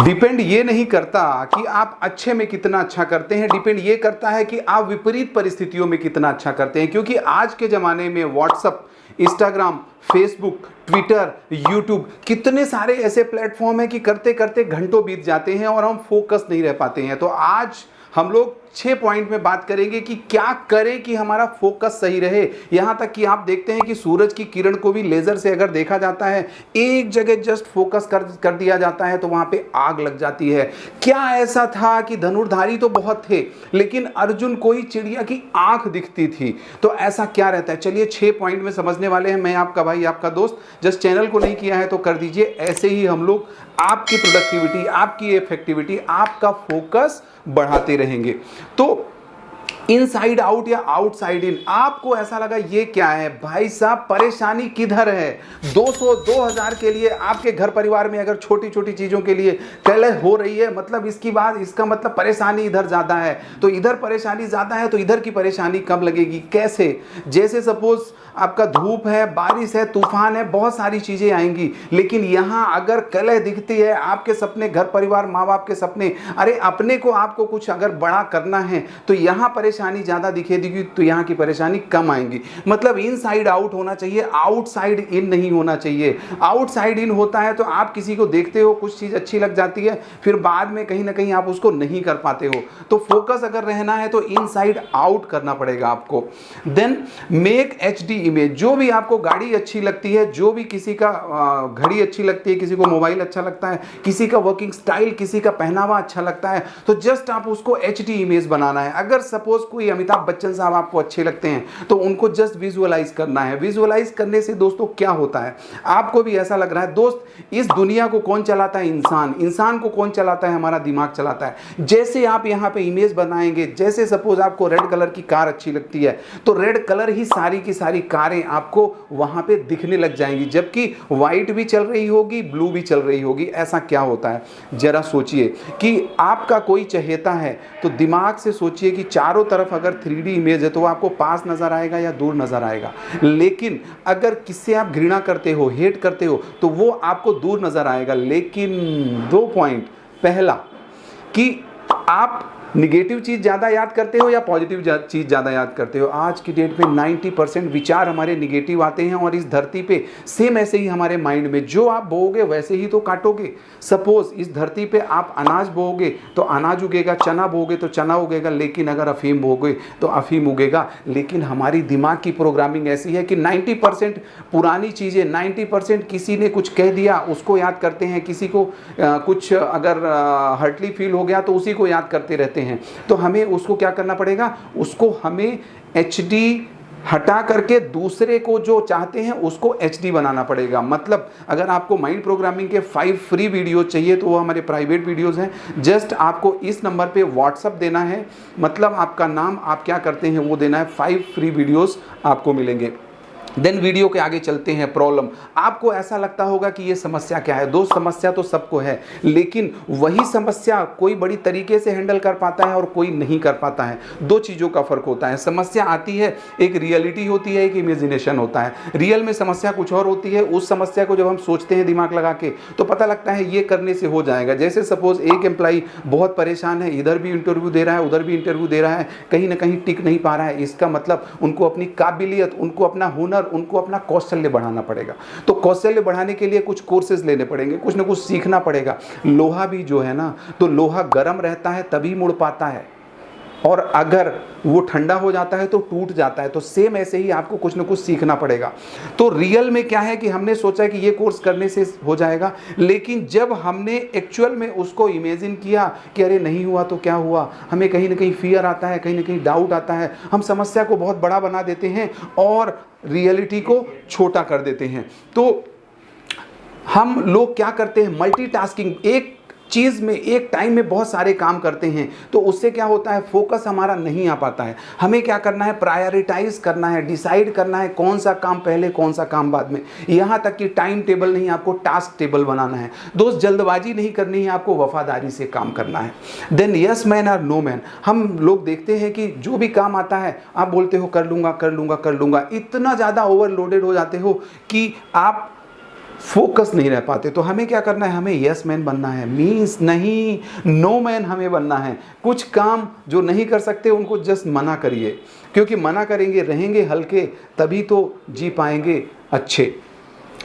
Depend ये नहीं करता कि आप अच्छे में कितना अच्छा करते हैं, डिपेंड ये करता है कि आप विपरीत परिस्थितियों में कितना अच्छा करते हैं। क्योंकि आज के ज़माने में WhatsApp, Instagram, Facebook, Twitter, YouTube, कितने सारे ऐसे प्लेटफॉर्म हैं कि करते करते घंटों बीत जाते हैं और हम फोकस नहीं रह पाते हैं। तो आज हम लोग 6 पॉइंट में बात करेंगे कि क्या करें कि हमारा फोकस सही रहे। यहां तक कि आप देखते हैं कि सूरज की किरण को भी लेजर से अगर देखा जाता है, एक जगह जस्ट फोकस कर दिया जाता है तो वहां पे आग लग जाती है। क्या ऐसा था कि धनुर्धारी तो बहुत थे लेकिन अर्जुन कोई चिड़िया की आंख दिखती थी। तो ऐसा क्या रहता है, चलिए 6 पॉइंट में समझने वाले हैं। मैं आपका भाई, आपका दोस्त। जस्ट चैनल को नहीं किया है तो कर दीजिए। ऐसे ही हम लोग आपकी प्रोडक्टिविटी, आपकी इफेक्टिविटी, आपका फोकस बढ़ाते रहेंगे। तो इनसाइड आउट या आउटसाइड इन, आपको ऐसा लगा ये क्या है भाई साहब, परेशानी किधर है। 200 2000 के लिए आपके घर परिवार में अगर छोटी छोटी चीजों के लिए कलह हो रही है, मतलब इसका मतलब परेशानी इधर ज्यादा है। तो इधर परेशानी ज्यादा है तो इधर की परेशानी कम लगेगी। कैसे? जैसे सपोज आपका धूप है, बारिश है, तूफान है, बहुत सारी चीजें आएंगी, लेकिन यहां अगर कलह दिखती है, आपके सपने, घर परिवार, माँ बाप के सपने, अरे अपने को आपको कुछ अगर बड़ा करना है तो यहां परेशानी ज्यादा दिखेगी तो यहां की परेशानी कम आएंगी। मतलब इनसाइड आउट होना चाहिए, आउटसाइड इन नहीं होना चाहिए। आउटसाइड इन होता है तो आप किसी को देखते हो, कुछ चीज अच्छी लग जाती है, फिर बाद में कहीं ना कहीं आप उसको नहीं कर पाते हो। तो फोकस अगर रहना है तो इनसाइड आउट करना पड़ेगा आपको। Then make HD image. जो भी आपको गाड़ी अच्छी लगती है, जो भी किसी का घड़ी अच्छी लगती है, किसी को मोबाइल अच्छा लगता है, किसी का वर्किंग स्टाइल, किसी का पहनावा अच्छा लगता है, तो जस्ट आप उसको एचडी इमेज बनाना है। अगर सपोज कोई अमिताभ बच्चन साहब आपको अच्छे लगते हैं तो उनको जस्ट विजुअलाइज करना है। विजुअलाइज करने से दोस्तों क्या होता है, आपको भी ऐसा लग रहा है दोस्त इस दुनिया को कौन चलाता है? इंसान। इंसान को कौन चलाता है? हमारा दिमाग चलाता है। जैसे आप यहाँ पे इमेज बनाएंगे, जैसे सपोज आपको रेड कलर की कार अच्छी लगती है तो रेड कलर ही सारी की सारी कारें आपको वहां पे दिखने लग जाएंगी, जबकि व्हाइट भी चल रही होगी, ब्लू भी चल रही होगी। ऐसा क्या होता है, जरा सोचिए कि आपका कोई चहेता है तो दिमाग से सोचिए कि चारों तरफ अगर 3D इमेज है तो वो आपको पास नजर आएगा या दूर नजर आएगा। लेकिन अगर किससे आप घृणा करते हो, हेट करते हो, तो वो आपको दूर नजर आएगा। लेकिन 2 पॉइंट, पहला कि आप निगेटिव चीज ज्यादा याद करते हो या पॉजिटिव चीज ज्यादा याद करते हो। आज की डेट में 90% विचार हमारे निगेटिव आते हैं और इस धरती पे सेम ऐसे ही हमारे माइंड में जो आप बोओगे वैसे ही तो काटोगे। सपोज इस धरती पे आप अनाज बोओगे तो अनाज उगेगा, चना बोओगे तो चना उगेगा, लेकिन अगर अफीम बोओगे तो अफीम उगेगा। लेकिन हमारी दिमाग की प्रोग्रामिंग ऐसी है कि 90% पुरानी चीजें, 90% किसी ने कुछ कह दिया उसको याद करते हैं, किसी को कुछ अगर हर्टली फील हो गया तो उसी को याद करते रहते हैं। तो हमें उसको क्या करना पड़ेगा, उसको हमें एचडी हटा करके दूसरे को जो चाहते हैं उसको एचडी बनाना पड़ेगा। मतलब अगर आपको माइंड प्रोग्रामिंग के 5 फ्री वीडियो चाहिए तो वो हमारे प्राइवेट वीडियोस हैं। जस्ट आपको इस नंबर पे व्हाट्सअप देना है, मतलब आपका नाम, आप क्या करते हैं वो देना है। 5 फ्री वीडियोस आपको मिलेंगे। देन वीडियो के आगे चलते हैं। प्रॉब्लम, आपको ऐसा लगता होगा कि ये समस्या क्या है। दोस्त समस्या तो सबको है, लेकिन वही समस्या कोई बड़ी तरीके से हैंडल कर पाता है और कोई नहीं कर पाता है। 2 चीज़ों का फर्क होता है। समस्या आती है, एक रियलिटी होती है, एक इमेजिनेशन होता है। रियल में समस्या कुछ और होती है। उस समस्या को जब हम सोचते हैं दिमाग लगा के तो पता लगता है ये करने से हो जाएगा। जैसे सपोज एक एम्प्लॉई बहुत परेशान है, इधर भी इंटरव्यू दे रहा है, उधर भी इंटरव्यू दे रहा है, कहीं ना कहीं टिक नहीं पा रहा है। इसका मतलब उनको अपनी काबिलियत, उनको अपना हुनर, उनको अपना कौशल्य बढ़ाना पड़ेगा। तो कौशल्य बढ़ाने के लिए कुछ कोर्सेज लेने पड़ेंगे, कुछ ना कुछ सीखना पड़ेगा। लोहा भी जो है ना, तो लोहा गर्म रहता है तभी मुड़ पाता है, और अगर वो ठंडा हो जाता है तो टूट जाता है। तो सेम ऐसे ही आपको कुछ ना कुछ सीखना पड़ेगा। तो रियल में क्या है कि हमने सोचा कि ये कोर्स करने से हो जाएगा, लेकिन जब हमने एक्चुअल में उसको इमेजिन किया कि अरे नहीं हुआ तो क्या हुआ, हमें कहीं ना कहीं फियर आता है, कहीं ना कहीं डाउट आता है। हम समस्या को बहुत बड़ा बना देते हैं और रियलिटी को छोटा कर देते हैं। तो हम लोग क्या करते हैं, मल्टीटास्किंग, एक चीज़ में एक टाइम में बहुत सारे काम करते हैं। तो उससे क्या होता है, फोकस हमारा नहीं आ पाता है। हमें क्या करना है, प्रायोरिटाइज करना है, डिसाइड करना है कौन सा काम पहले, कौन सा काम बाद में। यहाँ तक कि टाइम टेबल नहीं, आपको टास्क टेबल बनाना है। दोस्त जल्दबाजी नहीं करनी है, आपको वफादारी से काम करना है। देन यस मैन और नो मैन। हम लोग देखते हैं कि जो भी काम आता है आप बोलते हो कर लूँगा कर लूँगा कर लूँगा, इतना ज़्यादा ओवरलोडेड हो जाते हो कि आप फोकस नहीं रह पाते। तो हमें क्या करना है, हमें यस मैन बनना है, मीन्स नहीं, नो मैन हमें बनना है। कुछ काम जो नहीं कर सकते उनको जस्ट मना करिए, क्योंकि मना करेंगे, रहेंगे हल्के, तभी तो जी पाएंगे अच्छे।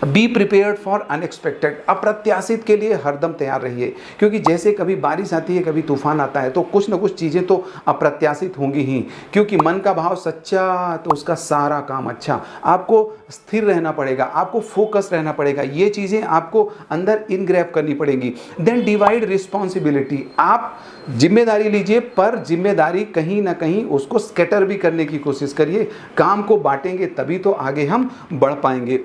बी प्रिपेयर्ड फॉर अनएक्सपेक्टेड, अप्रत्याशित के लिए हरदम तैयार रहिए, क्योंकि जैसे कभी बारिश आती है, कभी तूफान आता है, तो कुछ ना कुछ चीज़ें तो अप्रत्याशित होंगी ही। क्योंकि मन का भाव सच्चा तो उसका सारा काम अच्छा। आपको स्थिर रहना पड़ेगा, आपको फोकस रहना पड़ेगा, ये चीज़ें आपको अंदर इनग्रैब करनी पड़ेंगी। देन डिवाइड रिस्पॉन्सिबिलिटी, आप जिम्मेदारी लीजिए, पर जिम्मेदारी कहीं ना कहीं उसको स्कैटर भी करने की कोशिश करिए। काम को बांटेंगे तभी तो आगे हम बढ़ पाएंगे।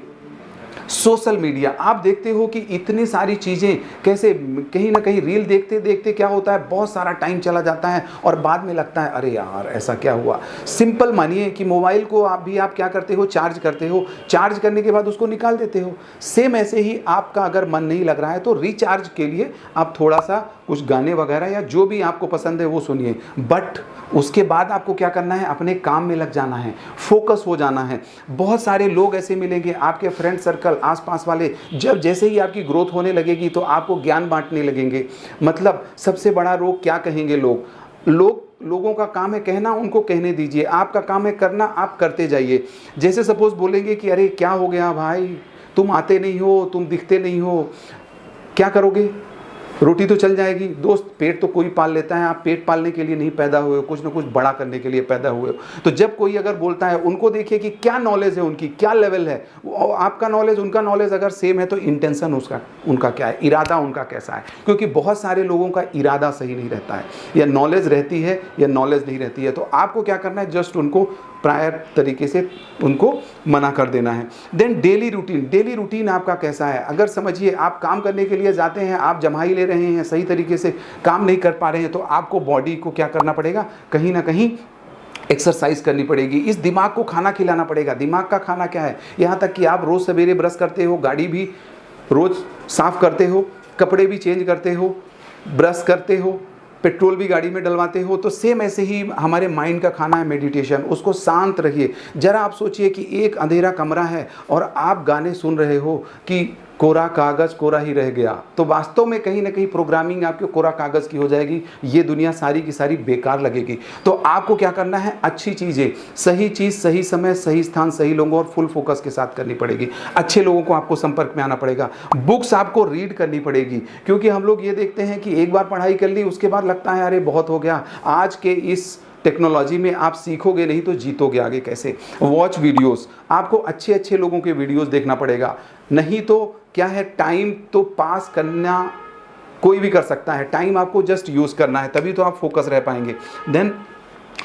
सोशल मीडिया, आप देखते हो कि इतनी सारी चीज़ें कैसे, कहीं ना कहीं रील देखते देखते क्या होता है, बहुत सारा टाइम चला जाता है और बाद में लगता है अरे यार ऐसा क्या हुआ। सिंपल मानिए कि मोबाइल को आप क्या करते हो, चार्ज करते हो, चार्ज करने के बाद उसको निकाल देते हो। सेम ऐसे ही आपका अगर मन नहीं लग रहा है तो रिचार्ज के लिए आप थोड़ा सा कुछ गाने वगैरह या जो भी आपको पसंद है वो सुनिए, बट उसके बाद आपको क्या करना है, अपने काम में लग जाना है, फोकस हो जाना है। बहुत सारे लोग ऐसे मिलेंगे, आपके फ्रेंड सर्कल आसपास वाले, जब जैसे ही आपकी ग्रोथ होने लगेगी तो आपको ज्ञान बांटने लगेंगे। मतलब सबसे बड़ा रोग क्या कहेंगे लोगों का काम है कहना, उनको कहने दीजिए। आपका काम है करना, आप करते जाइए। जैसे सपोज बोलेंगे कि अरे क्या हो गया भाई, तुम आते नहीं हो, तुम दिखते नहीं हो, क्या करोगे, रोटी तो चल जाएगी। दोस्त, पेट तो कोई पाल लेता है, आप पेट पालने के लिए नहीं पैदा हुए हो, कुछ ना कुछ बड़ा करने के लिए पैदा हुए हो। तो जब कोई अगर बोलता है, उनको देखिए कि क्या नॉलेज है उनकी, क्या लेवल है, आपका नॉलेज उनका नॉलेज अगर सेम है तो इंटेंशन उनका क्या है, इरादा उनका कैसा है। क्योंकि बहुत सारे लोगों का इरादा सही नहीं रहता है, या नॉलेज रहती है या नॉलेज नहीं रहती है। तो आपको क्या करना है, जस्ट उनको प्रायर तरीके से उनको मना कर देना है। देन डेली रूटीन आपका कैसा है। अगर समझिए आप काम करने के लिए जाते हैं, आप जमाई ले रहे हैं, सही तरीके से काम नहीं कर पा रहे हैं, तो आपको बॉडी को क्या करना पड़ेगा, कहीं ना कहीं एक्सरसाइज करनी पड़ेगी। इस दिमाग को खाना खिलाना पड़ेगा। दिमाग का खाना क्या है, यहाँ तक कि आप रोज़ सवेरे ब्रश करते हो, गाड़ी भी रोज़ साफ़ करते हो, कपड़े भी चेंज करते हो, ब्रश करते हो, पेट्रोल भी गाड़ी में डलवाते हो। तो सेम ऐसे ही हमारे माइंड का खाना है मेडिटेशन। उसको शांत रखिए। जरा आप सोचिए कि एक अंधेरा कमरा है और आप गाने सुन रहे हो कि कोरा कागज़ कोरा ही रह गया, तो वास्तव में कहीं ना कहीं प्रोग्रामिंग आपके कोरा कागज़ की हो जाएगी। ये दुनिया सारी की सारी बेकार लगेगी। तो आपको क्या करना है, अच्छी चीज़ें, सही चीज़, सही समय, सही स्थान, सही लोगों और फुल फोकस के साथ करनी पड़ेगी। अच्छे लोगों को आपको संपर्क में आना पड़ेगा। बुक्स आपको रीड करनी पड़ेगी, क्योंकि हम लोग ये देखते हैं कि एक बार पढ़ाई कर ली, उसके बाद लगता है अरे बहुत हो गया। आज के इस टेक्नोलॉजी में आप सीखोगे नहीं तो जीतोगे आगे कैसे। वॉच वीडियोस, आपको अच्छे अच्छे लोगों के वीडियोस देखना पड़ेगा। नहीं तो क्या है, टाइम तो पास करना कोई भी कर सकता है, टाइम आपको जस्ट यूज़ करना है, तभी तो आप फोकस रह पाएंगे। देन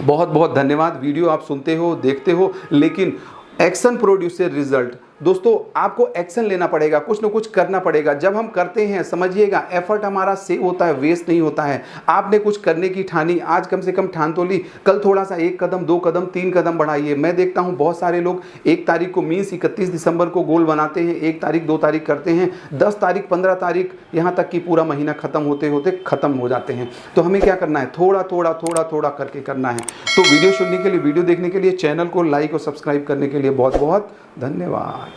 बहुत बहुत धन्यवाद। वीडियो आप सुनते हो, देखते हो, लेकिन एक्शन प्रोड्यूसर रिजल्ट। दोस्तों, आपको एक्शन लेना पड़ेगा, कुछ ना कुछ करना पड़ेगा। जब हम करते हैं, समझिएगा, एफर्ट हमारा सेव होता है, वेस्ट नहीं होता है। आपने कुछ करने की ठानी, आज कम से कम ठान तो ली, कल थोड़ा सा 1 कदम 2 कदम 3 कदम बढ़ाइए। मैं देखता हूं बहुत सारे लोग 1 तारीख को मीन्स 31 दिसंबर को गोल बनाते हैं, 1 तारीख 2 तारीख करते हैं, 10 तारीख 15 तारीख, यहाँ तक कि पूरा महीना खत्म होते होते खत्म हो जाते हैं। तो हमें क्या करना है, थोड़ा थोड़ा थोड़ा थोड़ा करके करना है। तो वीडियो सुनने के लिए, वीडियो देखने के लिए, चैनल को लाइक और सब्सक्राइब करने के लिए बहुत बहुत धन्यवाद।